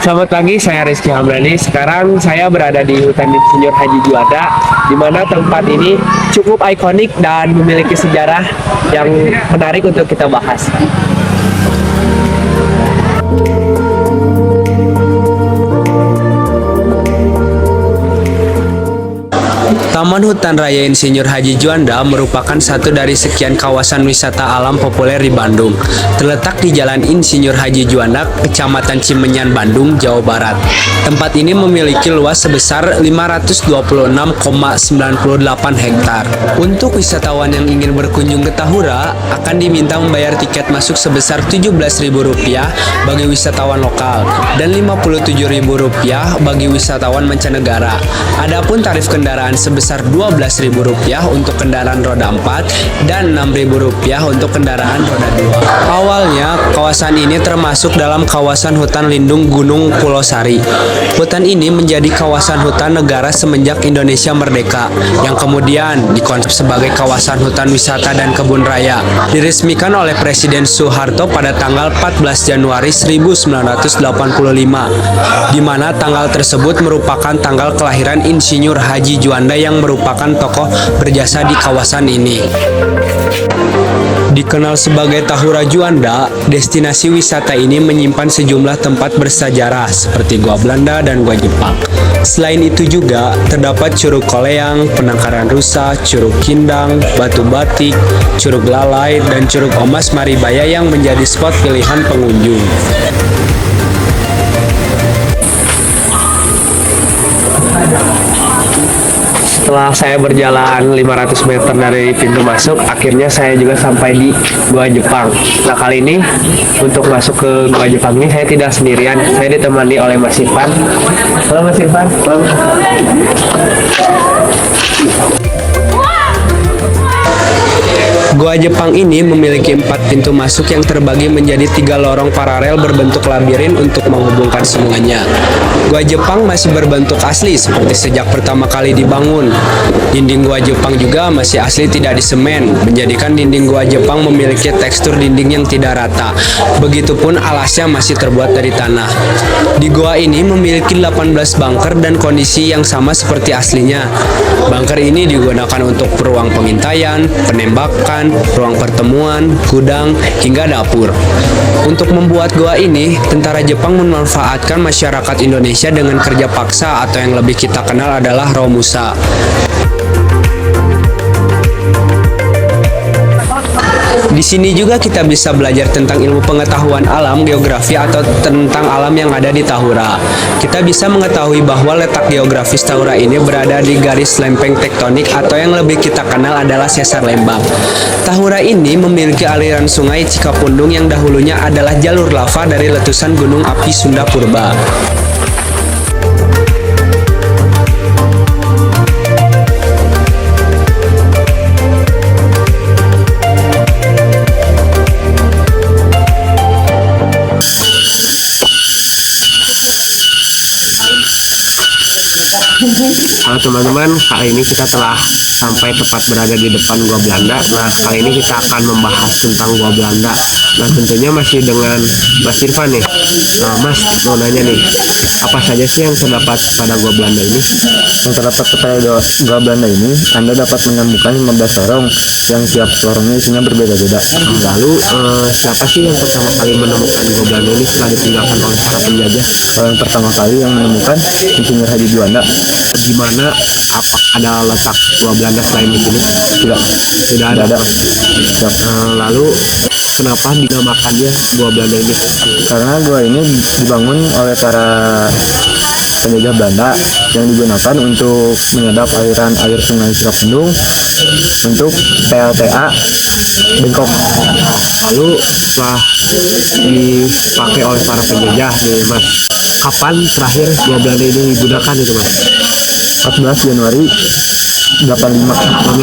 Selamat pagi, saya Rizky Hamdani. Sekarang saya berada di Hutan Insinyur Haji Juanda, di mana tempat ini cukup ikonik dan memiliki sejarah yang menarik untuk kita bahas. Taman Hutan Raya Insinyur Haji Juanda merupakan satu dari sekian kawasan wisata alam populer di Bandung. Terletak di Jalan Insinyur Haji Juanda, Kecamatan Cimenyan, Bandung, Jawa Barat. Tempat ini memiliki luas sebesar 526,98 hektar. Untuk wisatawan yang ingin berkunjung ke Tahura, akan diminta membayar tiket masuk sebesar Rp17.000 bagi wisatawan lokal dan Rp57.000 bagi wisatawan mancanegara. Adapun tarif kendaraan sebesar Rp12.000 untuk kendaraan roda 4 dan Rp6.000 untuk kendaraan roda 2. Awalnya, kawasan ini termasuk dalam kawasan hutan lindung Gunung Pulosari. Hutan ini menjadi kawasan hutan negara semenjak Indonesia merdeka, yang kemudian dikonsep sebagai kawasan hutan wisata dan kebun raya. Diresmikan oleh Presiden Soeharto pada tanggal 14 Januari 1985, di mana tanggal tersebut merupakan tanggal kelahiran Insinyur Haji Juanda yang merupakan tokoh berjasa di kawasan ini. Dikenal sebagai Tahura Juanda, destinasi wisata ini menyimpan sejumlah tempat bersejarah seperti Gua Belanda dan Gua Jepang. Selain itu juga terdapat Curug Koleang, Penangkaran Rusa, Curug Kindang, Batu Batik, Curug Lalai, dan Curug Omas Maribaya yang menjadi spot pilihan pengunjung. Setelah saya berjalan 500 meter dari pintu masuk, akhirnya saya juga sampai di Gua Jepang. Nah, kali ini untuk masuk ke Gua Jepang ini saya tidak sendirian. Saya ditemani oleh Mas Irfan. Halo Mas Irfan. Halo. Gua Jepang ini memiliki 4 pintu masuk yang terbagi menjadi 3 lorong paralel berbentuk labirin untuk menghubungkan semuanya. Gua Jepang masih berbentuk asli seperti sejak pertama kali dibangun. Dinding Gua Jepang juga masih asli, tidak disemen, menjadikan dinding Gua Jepang memiliki tekstur dinding yang tidak rata. Begitupun alasnya masih terbuat dari tanah. Di gua ini memiliki 18 bunker dan kondisi yang sama seperti aslinya. Bunker ini digunakan untuk ruang pengintaian, penembakan, ruang pertemuan, gudang, hingga dapur. Untuk membuat gua ini, tentara Jepang memanfaatkan masyarakat Indonesia dengan kerja paksa atau yang lebih kita kenal adalah Romusa. Di sini juga kita bisa belajar tentang ilmu pengetahuan alam, geografi, atau tentang alam yang ada di Tahura. Kita bisa mengetahui bahwa letak geografis Tahura ini berada di garis lempeng tektonik atau yang lebih kita kenal adalah sesar lembang. Tahura ini memiliki aliran sungai Cikapundung yang dahulunya adalah jalur lava dari letusan gunung api Sunda Purba. Halo teman-teman, kali ini kita telah sampai tepat berada di depan Gua Belanda. Nah, kali ini kita akan membahas tentang Gua Belanda. Nah, tentunya masih dengan Mas Irfan nih. Nah, Mas, mau nanya nih, apa saja sih yang terdapat pada Gua Belanda ini? Yang terdapat pada Gua Belanda ini, Anda dapat menemukan 15 lorong yang tiap lorongnya isinya berbeda-beda. Lalu, siapa sih yang pertama kali menemukan Gua Belanda ini setelah ditinggalkan oleh para penjajah? Yang pertama kali yang menemukan Insinyur Haji Juanda. Di mana apa ada letak Gua Belanda selain di sini? Tidak ada. Lalu kenapa dinamakannya Gua Belanda ini? Karena gua ini dibangun oleh para penjajah Belanda yang digunakan untuk menyedap aliran air sungai Cikapundung untuk PLTA Bengkok. Lalu setelah dipakai oleh para penjajah nih Mas, kapan terakhir Gua Belanda ini digunakan itu Mas? 14 Januari 85. Tahun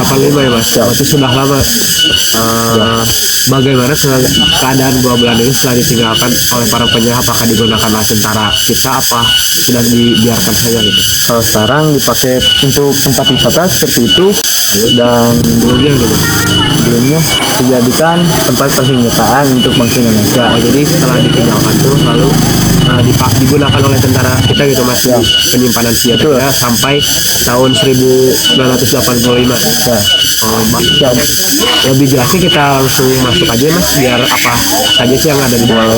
85 ya Mas? Berarti sudah lama. Bagaimana keadaan Gua Belanda ini setelah ditinggalkan oleh para penjajah? Apakah digunakan oleh tentara kita apa sudah dibiarkan saja gitu? Kalau sekarang dipakai untuk tempat wisata seperti itu, dan sebelumnya dijadikan tempat persenjataan untuk bangsa Indonesia. Jadi setelah ditinggalkan tuh lalu digunakan oleh tentara kita gitu mas, Ya. penyimpanan senjata Betul. kita sampai tahun 1985. Ya. Oh, Mas, ya, lebih jelasnya kita langsung masuk aja mas, biar apa saja sih yang ada di dalam.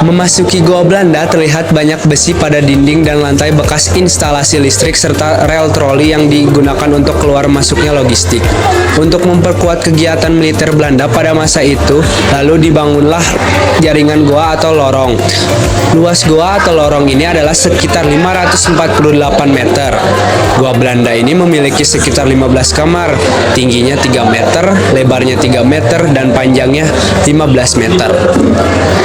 Memasuki Goa Belanda terlihat banyak besi pada dinding dan lantai bekas instalasi listrik serta rel troli yang digunakan untuk keluar masuknya logistik. Untuk memperkuat kegiatan militer Belanda pada masa itu, lalu dibangunlah jaringan goa atau lorong. Luas goa atau lorong ini adalah sekitar 548 meter. Goa Belanda ini memiliki sekitar 15 kamar, tingginya 3 meter, lebarnya 3 meter, dan panjangnya 15 meter.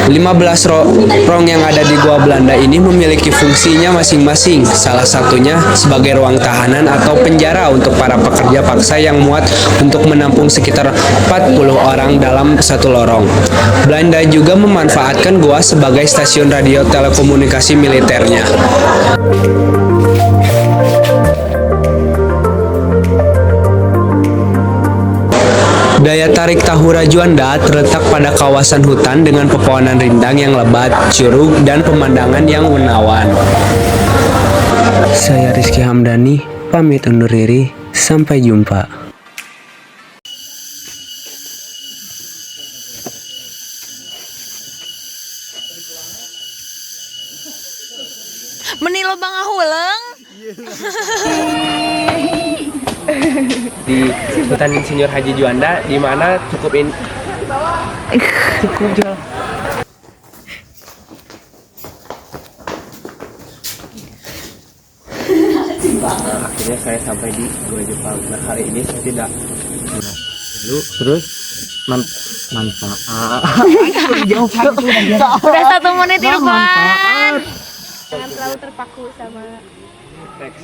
15 rong yang ada di Goa Belanda ini memiliki fungsinya masing-masing, salah satunya sebagai ruang tahanan atau penjara untuk para pekerja paksa yang muat untuk menampung sekitar 40 orang dalam satu lorong. Belanda juga memanfaatkan goa sebagai stasiun radio telekomunikasi militernya. Daya tarik Tahura Juanda terletak pada kawasan hutan dengan pepohonan rindang yang lebat, curug, dan pemandangan yang menawan. Saya Rizky Hamdani, pamit undur diri. Sampai jumpa. Meni lo bang ahuleng. Di hutan Insinyur Haji Juanda, di mana cukup jual. Nah, akhirnya saya sampai di Gua Jepang. Nah, hari ini saya tidak Terus manfaat. Udah 1 menit di depan. Jangan terlalu terpaku sama teks.